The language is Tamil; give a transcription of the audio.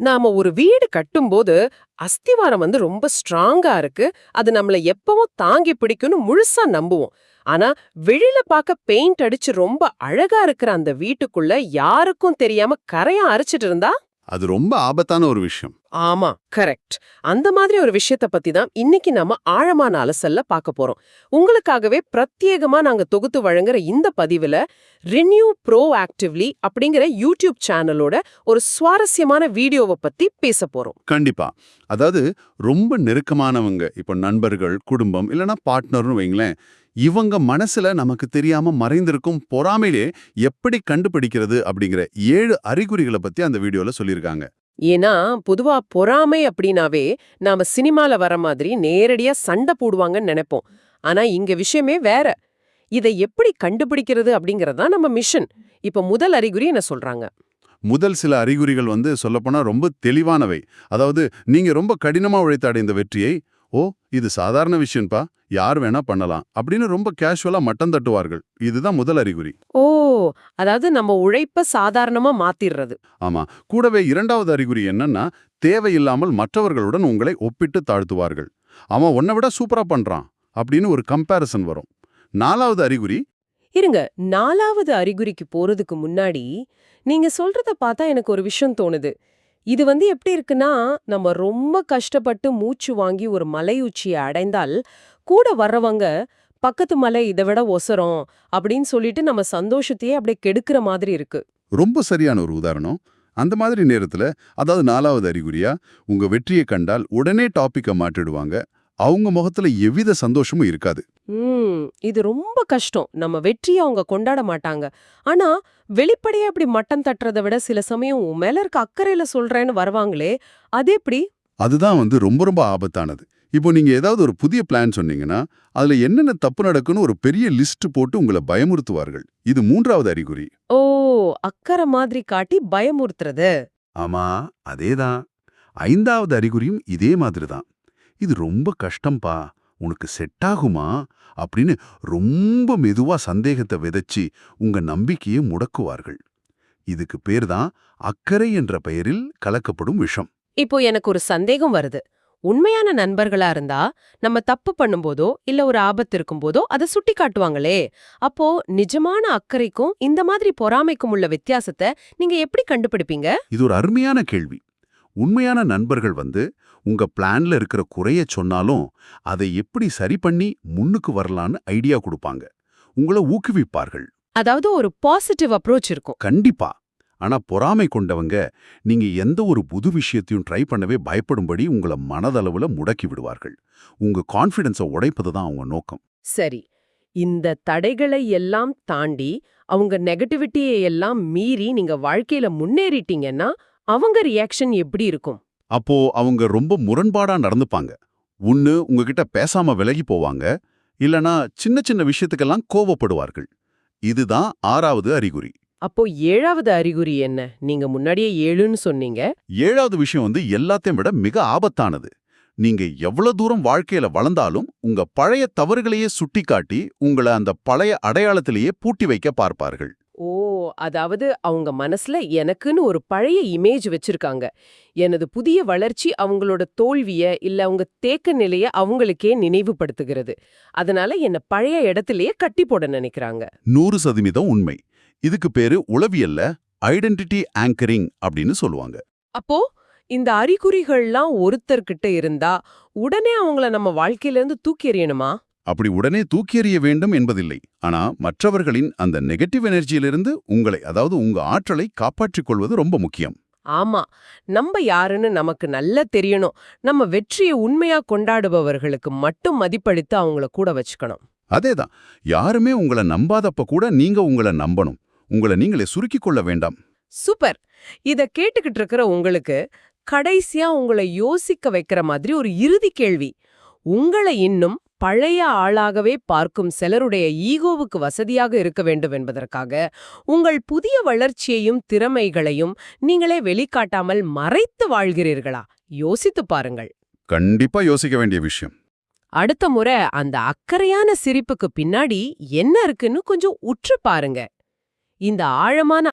நாம ஒரு வீடு கட்டும்போது அஸ்திவாரம் ரொம்ப ஸ்ட்ராங்கா இருக்கு, அது நம்மள எப்பவும் தாங்கி பிடிக்கும்னு முழுசா நம்புவோம். ஆனா வெளியில பார்க்க பெயிண்ட் அடிச்சு ரொம்ப அழகா இருக்கிற அந்த வீட்டுக்குள்ள யாருக்கும் தெரியாம கரையா அரைச்சிட்டு இருந்தா? அது ரொம்ப ஆபத்தான ஒரு விஷயம். ஆமா, கரெக்ட். அந்த மாதிரி ஒரு விஷயத்த பத்தி தான் இன்னைக்கு நம்ம ஆழமான அலசல்ல பார்க்க போறோம். உங்களுக்காகவே பிரத்யேகமா நாங்க தொகுத்து வழங்குற இந்த பதிவுல ரினியூ ப்ரோ ஆக்டிவ்லி அப்படிங்கிற யூடியூப் சேனலோட ஒரு சுவாரஸ்யமான வீடியோவை பத்தி பேச போறோம். கண்டிப்பா. அதாவது ரொம்ப நெருக்கமானவங்க, இப்ப நண்பர்கள், குடும்பம் இல்லனா பார்ட்னர்னு வைங்களேன், இவங்க மனசுல நமக்கு தெரியாம மறைந்திருக்கும் பொறாமையிலே எப்படி கண்டுபிடிக்கிறது அப்படிங்கிற 7 அறிகுறிகள பத்தி அந்த வீடியோல சொல்லியிருக்காங்க. ஏன்னா பொதுவா பொறாமை அப்படின்னாவே நாம சினிமால வர மாதிரி நேரடியா சண்டை போடுவாங்கன்னு நினைப்போம். ஆனா இங்க விஷயமே வேற. இதை எப்படி கண்டுபிடிக்கிறது அப்படிங்கறதா நம்ம மிஷன். இப்ப முதல் அறிகுறி என்ன சொல்றாங்க? முதல் சில அறிகுறிகள் சொல்லப்போனா ரொம்ப தெளிவானவை. அதாவது நீங்க ரொம்ப கடினமா உழைத்து அடைந்த வெற்றியை, "ஓ, இது சாதாரண விஷயம்ப்பா, யார் வேணா பண்ணலாம்" அப்படின்னு ரொம்ப கேஷுவலா மட்டம் தட்டுவார்கள். இதுதான் முதல் அறிகுறி. ஓ, அதாவது நம்ம உழைப்ப சாதாரணமா மாத்திடுறது. ஆமா. கூடவே 2வது அறிகுறி என்னன்னா, தேவையில்லாமல் மற்றவர்களுடன் உங்களை ஒப்பிட்டு தாழ்த்துவார்கள். "அவன் உன்னை விட சூப்பரா பண்றான்" அப்படின்னு ஒரு கம்பேரிசன் வரும். 4வது அறிகுறி, இருங்க, 4வது அறிகுறிக்கு போறதுக்கு முன்னாடி நீங்க சொல்றத பார்த்தா எனக்கு ஒரு விஷயம் தோணுது. இது எப்படி இருக்குன்னா, நம்ம ரொம்ப கஷ்டப்பட்டு மூச்சு வாங்கி ஒரு மலை உச்சியை அடைந்தால் கூட வர்றவங்க பக்கத்து மலை இதை விட ஒசரம் அப்படின்னு சொல்லிட்டு நம்ம சந்தோஷத்தையே அப்படியே கெடுக்கிற மாதிரி இருக்கு. ரொம்ப சரியான ஒரு உதாரணம். அந்த மாதிரி நேரத்துல, அதாவது 4வது அறிகுறியா, உங்க வெற்றியை கண்டால் உடனே டாபிக்க மாற்றிடுவாங்க. அவங்க முகத்துல எவ்வித சந்தோஷமும் இருக்காது. இது ரொம்ப கஷ்டம். நம்ம வெற்றியை அவங்க கொண்டாட மாட்டாங்க. ஆனா வெளிப்படையா இப்படி மட்டம் தட்டுறதை விட சில சமயம் உன் மேல இருக்க அக்கறையில சொல்றேன்னு வருவாங்களே, அது எப்படி? அதுதான் ரொம்ப ரொம்ப ஆபத்தானது. இப்போ நீங்க ஏதாவது ஒரு புதிய பிளான் சொன்னீங்கன்னா, அதுல என்னென்ன தப்பு நடக்குன்னு ஒரு பெரிய லிஸ்ட் போட்டு உங்களை பயமுறுத்துவார்கள். இது 3வது அறிகுறி. ஓ, அக்கறை மாதிரி காட்டி பயமுறுத்துறது. ஆமா, அதேதான். 5வது அறிகுறியும் இதே மாதிரி தான். "இது ரொம்ப கஷ்டம்பா, உனக்கு செட் ஆகுமா?" அப்படின்னு ரொம்ப மெதுவா சந்தேகத்தை விதைச்சு உங்க நம்பிக்கையை முடக்குவார்கள். இதுக்கு பேர் தான் அக்கறை என்ற பெயரில் கலக்கப்படும் விஷம். இப்போ எனக்கு ஒரு சந்தேகம் வருது. உண்மையான நண்பர்களா இருந்தா நம்ம தப்பு பண்ணும்போதோ இல்ல ஒரு ஆபத்து இருக்கும்போதோ அதை சுட்டி காட்டுவாங்களே, அப்போ நிஜமான அக்கறைக்கும் இந்த மாதிரி பொறாமைக்கும் உள்ள வித்தியாசத்தை நீங்க எப்படி கண்டுபிடிப்பீங்க? இது ஒரு அருமையான கேள்வி. உண்மையான நண்பர்கள் உங்க பிளான்ல இருக்கிற குறைய சொன்னாலும் அதை எப்படி சரி பண்ணி முன்னுக்கு வரலான்னு ஐடியா கொடுப்பாங்க. உங்களை ஊக்குவிப்பார்கள். அதாவது ஒரு பாசிட்டிவ் அப்ரோச் இருக்கும். கண்டிப்பா. ஆனா பொறாமை கொண்டவங்க நீங்க எந்த ஒரு புது விஷயத்தையும் ட்ரை பண்ணவே பயப்படும்படி உங்களை மனதளவுல முடக்கி விடுவார்கள். உங்க கான்ஃபிடன்ஸை உடைப்பது தான் அவங்க நோக்கம். சரி, இந்த தடைகளை எல்லாம் தாண்டி அவங்க நெகட்டிவிட்டியை எல்லாம் மீறி நீங்க வாழ்க்கையில முன்னேறிட்டீங்கன்னா அவங்க ரியாக்ஷன் எப்படி இருக்கும்? அப்போ அவங்க ரொம்ப முரண்பாடா நடந்துப்பாங்க. ஒண்ணு உங்ககிட்ட பேசாம விலகி போவாங்க, இல்லனா சின்ன சின்ன விஷயத்துக்கெல்லாம் கோவப்படுவார்கள். இதுதான் 6வது அறிகுறி. அப்போ 7வது அறிகுறி என்ன? நீங்க முன்னாடியே 7ன்னு சொன்னீங்க. 7வது விஷயம் எல்லாத்தையும் விட மிக ஆபத்தானது. நீங்க எவ்வளவு தூரம் வாழ்க்கையில வளர்ந்தாலும் உங்க பழைய தவறுகளையே சுட்டிக்காட்டி உங்களை அந்த பழைய அடையாளத்திலேயே பூட்டி வைக்க பார்ப்பார்கள். ஓ, அதாவது அவங்க மனசுல எனக்குன்னு ஒரு பழைய இமேஜ் வச்சிருக்காங்க. எனது புதிய வளர்ச்சி அவங்களோட தோல்விய இல்ல அவங்க தேக்க நிலைய அவங்களுக்கே நினைவுபடுத்துகிறது. அதனால என்ன பழைய இடத்திலேயே கட்டி போட நினைக்கிறாங்க. 100% உண்மை. இதுக்கு பேரு உளவியல்ல ஐடென்டிட்டி ஆங்கரிங் அப்படின்னு சொல்லுவாங்க. அப்போ இந்த அறிகுறிகள்லாம் ஒருத்தர்கிட்ட இருந்தா உடனே அவங்கள நம்ம வாழ்க்கையில இருந்து தூக்கி எறியணுமா? அப்படி உடனே தூக்கி எறிய வேண்டும் என்பதில்லை. ஆனா மற்றவர்களின் அந்த நெகட்டிவ் எனர்ஜியிலிருந்து உங்களை, அதாவது உங்க ஆற்றலை காப்பாற்றிக் கொள்வது ரொம்ப முக்கியம். ஆமா, நம்ம யாருன்னு நமக்கு நல்லா தெரியணும். நம்ம வெற்றியை உண்மையா கொண்டாடுபவர்களுக்கு மட்டும் மதிப்பளித்து அவங்கள கூட வச்சுக்கணும். அதேதான். யாருமே உங்களை நம்பாதப்ப கூட நீங்க உங்களை நம்பணும். உங்களை நீங்களே சுருக்கிக் கொள்ள வேண்டாம். சூப்பர். இத கேட்டுக்கிட்டு இருக்கிற உங்களுக்கு கடைசியா உங்களை யோசிக்க வைக்கிற மாதிரி ஒரு இறுதி கேள்வி. உங்களை இன்னும் பழைய ஆளாகவே பார்க்கும் சிலருடைய ஈகோவுக்கு வசதியாக இருக்க வேண்டும் என்பதற்காக உங்கள் புதிய வளர்ச்சியையும் திறமைகளையும் நீங்களே வெளிக்காட்டாமல் மறைத்து வாழ்கிறீர்களா? யோசித்து பாருங்கள். கண்டிப்பா யோசிக்க வேண்டிய விஷயம். அடுத்த முறை அந்த அக்கறையான சிரிப்புக்கு பின்னாடி என்ன இருக்குன்னு கொஞ்சம் உற்று பாருங்க. இந்த ஆழமான